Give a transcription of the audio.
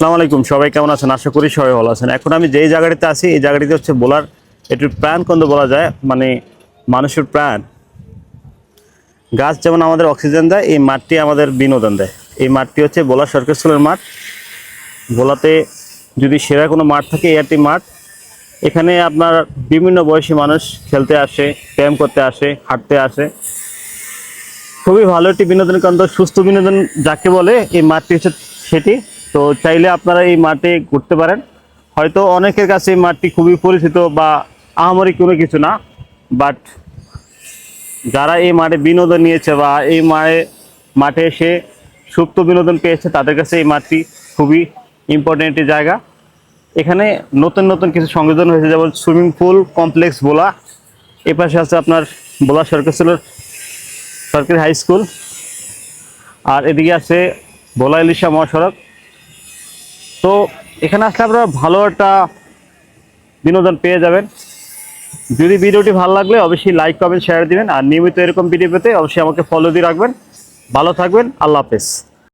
আসসালামু আলাইকুম, সবাই কেমন আছেন? আশা করি সবাই ভালো আছেন। এখন আমি যেই জায়গাটিতে আছি এই জায়গাটিতে হচ্ছে বোলার একটু প্রাণকেন্দ্র বলা যায়, মানে মানুষের প্রাণ। গাছ যেমন আমাদের অক্সিজেন দেয়, এই মাঠটি আমাদের বিনোদন দেয়। এই মাঠটি হচ্ছে বোলার সরকারি স্কুলের মাঠ। ভোলাতে যদি সেরা কোনো মাঠ থাকে এই একটি মাঠ। এখানে আপনার বিভিন্ন বয়সী মানুষ খেলতে আসে, ব্যায়াম করতে আসে, হাঁটতে আসে। খুবই ভালো একটি বিনোদন কেন্দ্র, সুস্থ বিনোদন যাকে বলে এই মাঠটি হচ্ছে সেটি। তো চাইলে আপনারা এই মাঠে ঘুরতে পারেন। হয়তো অনেকের কাছে এই মাঠটি খুবই পরিচিত বা আহামরি কোনো কিছু না, বাট যারা এই মাঠে বিনোদন নিয়েছে বা এই মাঠে এসে সুপ্ত বিনোদন পেয়েছে তাদের কাছে এই মাঠটি খুবই ইম্পর্টেন্ট একটি জায়গা। এখানে নতুন নতুন কিছু সংযোজন হয়েছে, যেমন সুইমিং পুল কমপ্লেক্স বোলা। এ পাশে আছে আপনার বোলা সরকারি হাই স্কুল, আর এদিকে আছে ভোলা ইলিশা মহাসড়ক। তো এখানে আসলে আপনারা ভালো একটা বিনোদন পেয়ে যাবেন। যদি ভিডিওটি ভালো লাগলে অবশ্যই লাইক কমেন্ট শেয়ার দিবেন, আর নিয়মিত এরকম ভিডিও পেতে অবশ্যই আমাকে ফলো দিয়ে রাখবেন। ভালো থাকবেন, আল্লাহ হাফেজ।